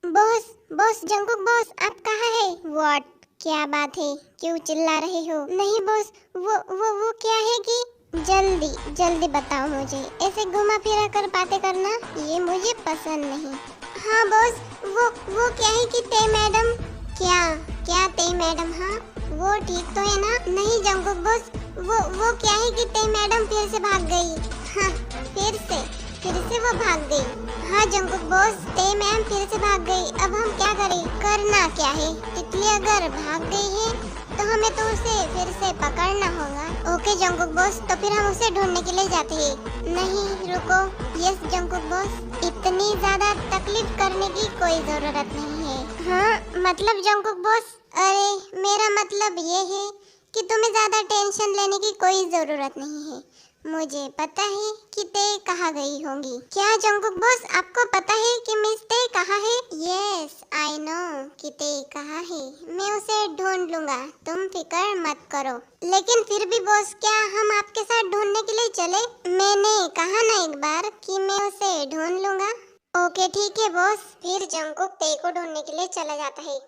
Boss boss Jungkook boss, आप कहाँ है? व्हाट? क्या बात है, क्यों चिल्ला रहे हो? नहीं बॉस, वो क्या है कि जल्दी जल्दी बताओ मुझे। ऐसे घुमा फिरा कर बातें करना ये मुझे पसंद नहीं। हाँ बॉस, वो क्या है कि ते मैडम। क्या क्या ते मैडम? हाँ वो ठीक तो है ना? नहीं जंकुक बॉस, वो क्या है कि ते मैडम फिर से भाग गई। हाँ फिर से वो भाग गई। हाँ जंकुक बॉस, ते मैम फिर से भाग गई। अब हम क्या करें? करना क्या है? तितली अगर भाग गई है तो हमें तो उसे फिर से पकड़ना होगा। ओके जंकुक बॉस, तो फिर हम उसे ढूंढने के लिए जाते हैं। नहीं रुको। यस जंकुक बॉस, इतनी ज्यादा तकलीफ करने की कोई जरूरत नहीं है। हाँ मतलब जंकुक बॉस, अरे मेरा मतलब ये है कि तुम्हें ज्यादा टेंशन लेने की कोई जरूरत नहीं है। मुझे पता है कि ते कहाँ गई होंगी। क्या जंकुक बॉस, आपको पता है कि मिस ते कहाँ है? यस आई नो कि ते कहाँ है। मैं उसे ढूंढ लूंगा, तुम फिक्र मत करो। लेकिन फिर भी बॉस, क्या हम आपके साथ ढूंढने के लिए चले? मैंने कहा ना एक बार कि मैं उसे ढूंढ लूंगा। ओके ठीक है बॉस। फिर जंकुक ते को ढूंढने के लिए चला जाता है।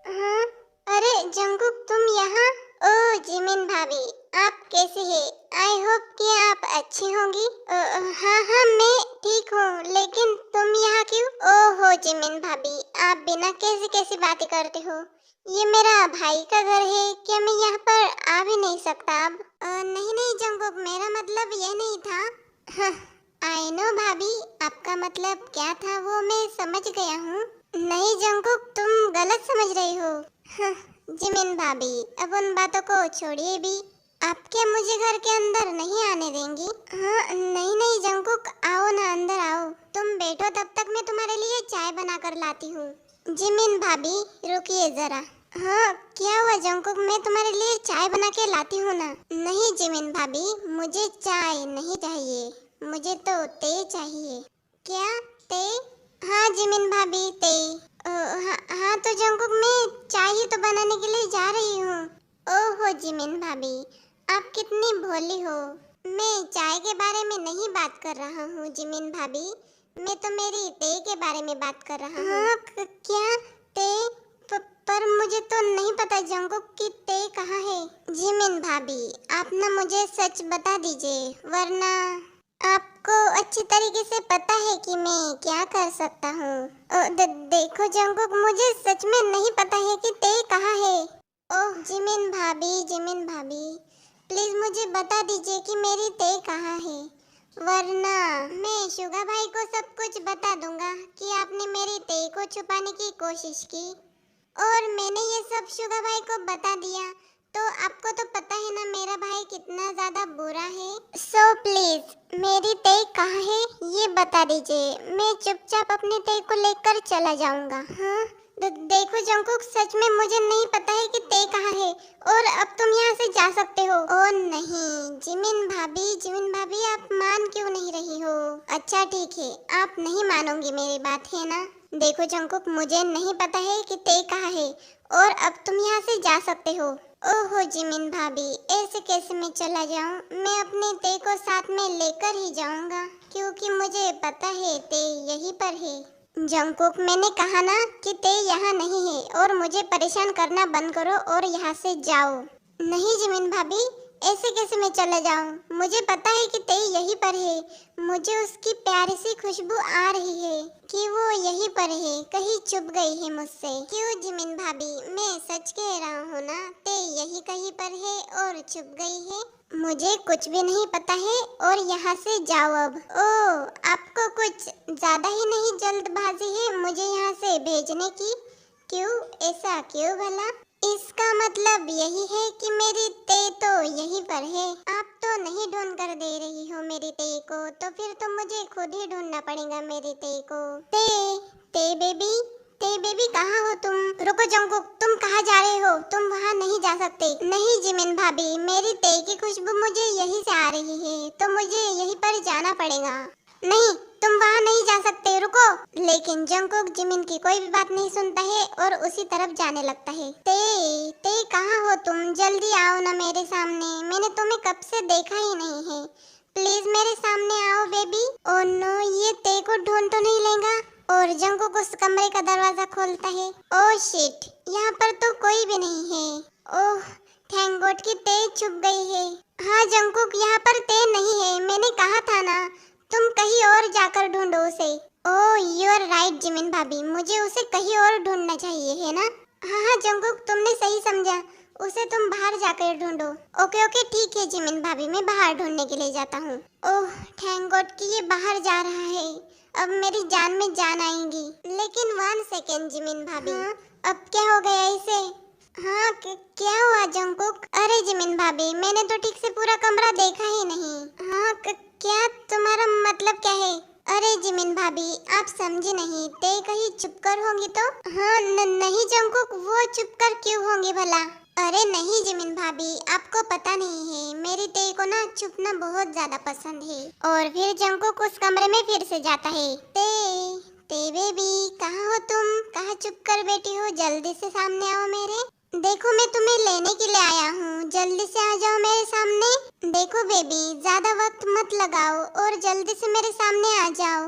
हाँ, अरे जंकुक तुम यहाँ? ओह जिमिन भाभी, आप कैसे हैं? आई होप कि आप अच्छी होंगी। हाँ मैं ठीक हूँ, लेकिन तुम यहाँ क्यों? ओहो जिमिन भाभी, आप बिना कैसी कैसी बातें करते हो? ये मेरा भाई का घर है, क्या मैं यहाँ पर आ भी नहीं सकता अब? नहीं नहीं जंकुक, मेरा मतलब ये नहीं था। हाँ आई नो भाभी, आपका मतलब क्या था वो मैं समझ गया हूँ। नहीं जंकुक, तुम गलत समझ रही हो। हाँ, जिमिन भाभी, अब उन बातों को छोड़िए भी। आप क्या मुझे घर के अंदर नहीं आने देंगी? हाँ नहीं नहीं जंकुक, आओ ना अंदर आओ। तुम बैठो, तब तक मैं तुम्हारे लिए चाय बना कर लाती हूँ। जिमिन भाभी रुकिए जरा। हाँ क्या हुआ जंकुक, मैं तुम्हारे लिए चाय बना के लाती हूँ ना। नहीं जिमिन भाभी, मुझे चाय नहीं चाहिए, मुझे तो ते चाहिए। क्या ते? हाँ जिमिन भाभी ते। हाँ तो जंकुक, मैं चाय ही तो बनाने के लिए जा रही हूँ। ओहो जिमिन भाभी, आप कितनी भोली हो। मैं चाय के बारे में नहीं बात कर रहा हूँ जिमिन भाभी, मैं तो मेरी ते के बारे में बात कर रहा हूँ। हाँ क्या ते? पर मुझे तो नहीं पता जंकुक कि ते कहाँ है। जिमिन भाभी, आप ना मुझे सच बता दीजिए, वरना आपको अच्छी तरीके से पता है कि मैं क्या कर सकता हूँ। देखो जंकुक, मुझे सच में नहीं पता है कि ते कहाँ है। ओह जिमिन भाभी प्लीज मुझे बता दीजिए कि मेरी ते कहाँ है, वरना मैं शुगा भाई को सब कुछ बता दूंगा कि आपने मेरी ते को छुपाने की कोशिश की और मैंने ये सब शुगा भाई को बता दिया। तो आपको तो पता है ना मेरा भाई कितना ज्यादा बुरा है। सो प्लीज मेरी ते कहाँ है ये बता दीजिए, मैं चुपचाप अपने ते को लेकर चला जाऊंगा। हाँ देखो जंकुक, सच में मुझे नहीं पता है कि ते कहाँ है और अब तुम यहाँ से जा सकते हो। ओ नहीं जिमिन भाभी आप मान क्यों नहीं रही हो? अच्छा ठीक है, आप नहीं मानोगी मेरी बात, है ना? देखो जंकुक, मुझे नहीं पता है कि ते कहाँ है और अब तुम यहाँ से जा सकते हो। ओहो जिमिन भाभी, ऐसे कैसे मैं चला जाऊँ? मैं अपने ते को साथ में लेकर ही जाऊंगा, क्योंकि मुझे पता है ते यहीं पर है। जंकुक, मैंने कहा ना कि ते यहाँ नहीं है और मुझे परेशान करना बंद करो और यहाँ से जाओ। नहीं जिमिन भाभी, ऐसे कैसे मैं चला जाऊँ? मुझे पता है कि ते यहीं पर है, मुझे उसकी प्यारी सी खुशबू आ रही है कि वो यहीं पर है, कहीं छुप गई है मुझसे। क्यों जिमिन भाभी, मैं सच कह रहा हूँ ना, ते यहीं कहीं पर है और छुप गई है। मुझे कुछ भी नहीं पता है और यहाँ से जाओ अब। ओह आपको कुछ ज्यादा ही नहीं जल्दबाजी है मुझे यहाँ से भेजने की? क्यों, ऐसा क्यों भला? इसका मतलब यही है कि मेरी ते तो यहीं पर है। आप तो नहीं ढूंढ कर दे रही हो मेरी ते को, तो फिर तो मुझे खुद ही ढूंढना पड़ेगा मेरी ते को। ते बेबी कहाँ हो तुम? रुको जंकुक, तुम कहाँ जा रहे हो? तुम वहाँ नहीं जा सकते। नहीं जिमिन भाभी, मेरी ते की खुशबू मुझे यहीं से आ रही है, तो मुझे यहीं पर जाना पड़ेगा। नहीं तुम वहाँ नहीं जा सकते, रुको। लेकिन जंकुक जिमिन की कोई भी बात नहीं सुनता है और उसी तरफ जाने लगता है। ते कहाँ हो तुम? जल्दी आओ ना मेरे सामने, मैंने तुम्हें कब से देखा ही नहीं है। प्लीज मेरे सामने आओ बेबी। ओह नो, ये ते को ढूंढ तो नहीं जंगकुक उस कमरे का दरवाजा खोलता है। ओह शिट, यहाँ पर तो कोई भी नहीं है। ओह थैंक गॉड कि ते छुप गई है। हाँ जंगकुक, यहाँ पर ते नहीं है, मैंने कहा था ना, तुम कहीं और जाकर ढूंढो उसे। Oh you are right Jimin भाभी, मुझे उसे कहीं और ढूंढना चाहिए, है ना? हाँ हाँ जंगकुक, तुमने सही समझा, उसे तुम बाहर जाकर ढूंढो। ओके ओके ठीक है जिमिन भाभी, मैं बाहर ढूंढने के लिए जाता हूँ। ओह थैंक गॉड कि ये बाहर जा रहा है, अब मेरी जान में जान आएगी। लेकिन 1 सेकेंड जिमिन भाभी, हाँ? अब क्या हो गया इसे? हाँ क्या हुआ जंगकुक? अरे जिमिन भाभी, मैंने तो ठीक से पूरा कमरा देखा ही नहीं। हाँ क्या तुम्हारा मतलब क्या है? अरे जिमिन भाभी, आप समझी नहीं, ते कहीं चुप कर होंगी तो? हाँ नहीं जंगकुक, वो चुप कर क्यों होंगी भला? अरे नहीं जिमिन भाभी, आपको पता नहीं है, मेरी ते को ना छुपना बहुत ज्यादा पसंद है। और फिर जंगकुक उस कमरे में फिर से जाता है। ते बेबी, कहाँ हो तुम? कहाँ चुप कर बैठी हो? जल्दी से सामने आओ मेरे। देखो मैं तुम्हें लेने के लिए आया हूँ, जल्दी से आ जाओ मेरे सामने। देखो बेबी, ज्यादा वक्त मत लगाओ और जल्दी से मेरे सामने आ जाओ।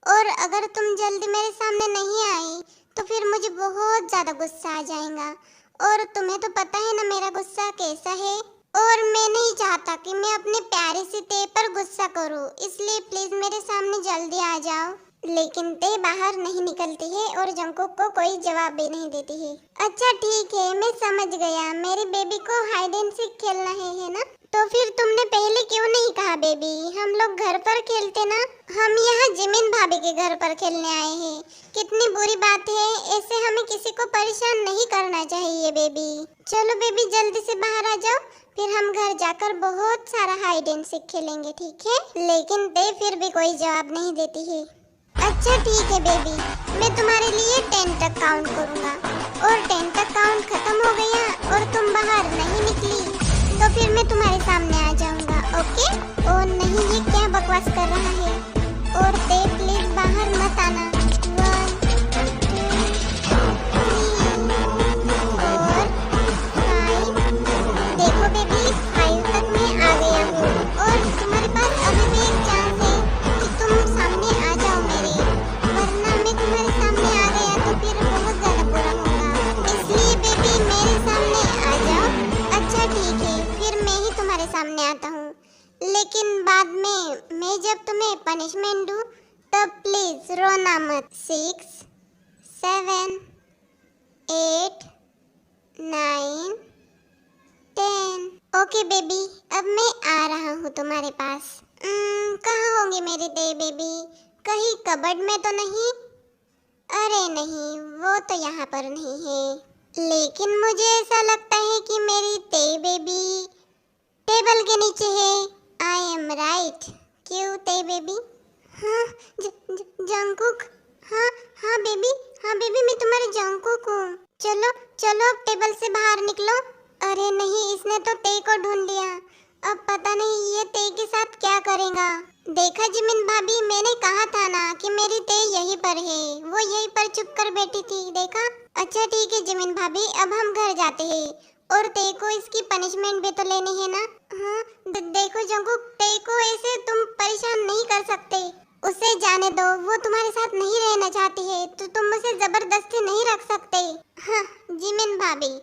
और अगर तुम जल्दी मेरे सामने नहीं आई तो फिर मुझे बहुत ज्यादा गुस्सा आ जाएगा। और तुम्हें तो पता है ना मेरा गुस्सा कैसा है। और मैं नहीं चाहता कि मैं अपने प्यारे से ते पर गुस्सा करूं, इसलिए प्लीज मेरे सामने जल्दी आ जाओ। लेकिन ते बाहर नहीं निकलती है और जंगकुक को कोई जवाब भी नहीं देती है। अच्छा ठीक है, मैं समझ गया, मेरी बेबी को हाइड एंड सीक खेलना है ना? तो फिर तुमने पहले क्यों नहीं कहा बेबी? हम लोग घर पर खेलते ना। हम यहाँ जिमिन भाभी के घर पर खेलने आए हैं। कितनी बुरी बात है, ऐसे हमें किसी को परेशान नहीं करना चाहिए बेबी। चलो बेबी जल्दी से बाहर आ जाओ, फिर हम घर जाकर बहुत सारा हाइड एंड सीक खेलेंगे, ठीक है? लेकिन ते फिर भी कोई जवाब नहीं देती है। अच्छा ठीक है बेबी, मैं तुम्हारे लिए 10 तक काउंट करूँगा और 10 तक काउंट खत्म हो गया और तुम बाहर नहीं निकली तो फिर मैं तुम्हारे सामने आ जाऊँगा, ओके? ओ नहीं, ये क्या बकवास कर रहा है? और ते प्लीज बाहर मत आना। 1 2 3 4 5। देखो बेबी, 5 तक मैं आ गया हूँ और तुम्हारे पास अभी भी एक चांस है कि तुम सामने आ जाओ मेरे, वरना मैं तुम्हारे सामने आ गया तो फिर बहुत ज्यादा बुरा होगा। इसलिए बेबी मेरे सामने आ जाओ। अच्छा ठीक है, फिर मैं ही तुम्हारे सामने आता हूँ, लेकिन बाद में मैं जब तुम्हें पनिशमेंट दूँ तब प्लीज रोना मत। 6 7 8 9 10। ओके बेबी, अब मैं आ रहा हूँ तुम्हारे पास। कहाँ होंगी मेरी ते बेबी? कहीं कबर्ड में तो नहीं? अरे नहीं, वो तो यहाँ पर नहीं है। लेकिन मुझे ऐसा लगता है कि मेरी ते बेबी टेबल के नीचे है। आई एम राइट, क्यों ते बेबी? हाँ जंगकुक, हाँ बेबी, हाँ बेबी मैं तुम्हारी जंगकुक हूँ। चलो चलो अब टेबल से बाहर निकलो। अरे नहीं, इसने तो ते को ढूंढ लिया, अब पता नहीं ये ते के साथ क्या करेगा। देखा जिमिन भाभी, मैंने कहा था ना कि मेरी ते यहीं पर है, वो यहीं पर चुप कर बैठी थी, देखा? अच्छा ठीक है जिमिन भाभी, अब हम घर जाते हैं और ते को इसकी पनिशमेंट भी तो लेनी है ना। हाँ देखो जंगकुक, ते को ऐसे तुम परेशान नहीं कर सकते, उसे जाने दो, वो तुम्हारे साथ नहीं रहना चाहती है तो तुम उसे जबरदस्ती नहीं रख सकते। हाँ जिमिन भाभी,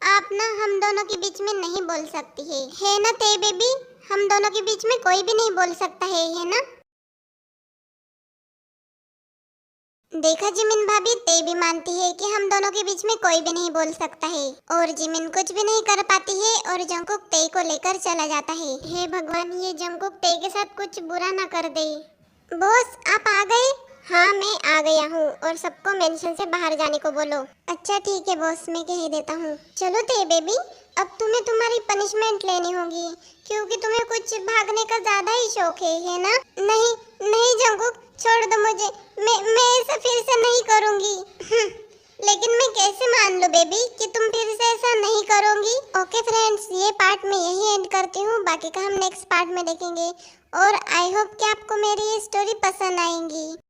आप ना हम दोनों के बीच में नहीं बोल सकती है ना ते बेबी? हम दोनों के बीच में कोई भी नहीं बोल सकता है ना? देखा जिमिन भाभी, ते भी मानती है कि हम दोनों के बीच में कोई भी नहीं बोल सकता है और जिमिन कुछ भी नहीं कर पाती है और जंगकुक ते को लेकर चला जाता है। हे भगवान, ये जंगकुक ते के साथ कुछ बुरा ना कर दे। बॉस आप आ गए? हाँ मैं आ गया हूँ और सबको मेंशन से बाहर जाने को बोलो। अच्छा ठीक है बॉस, मैं कह देता हूँ। चलो ते बेबी, अब तुम्हें तुम्हारी पनिशमेंट लेनी होगी क्योंकि तुम्हें कुछ भागने का ज्यादा ही शौक है ना? नहीं नहीं जंगकुक, छोड़ दो मुझे, मैं ऐसा फिर से नहीं करूँगी। लेकिन मैं कैसे मान लूं बेबी कि तुम फिर से ऐसा नहीं करोगी? ओके फ्रेंड्स, ये पार्ट मैं यही एंड करती हूँ, बाकी का हम नेक्स्ट पार्ट में देखेंगे और आई होप कि आपको मेरी ये स्टोरी पसंद आएगी।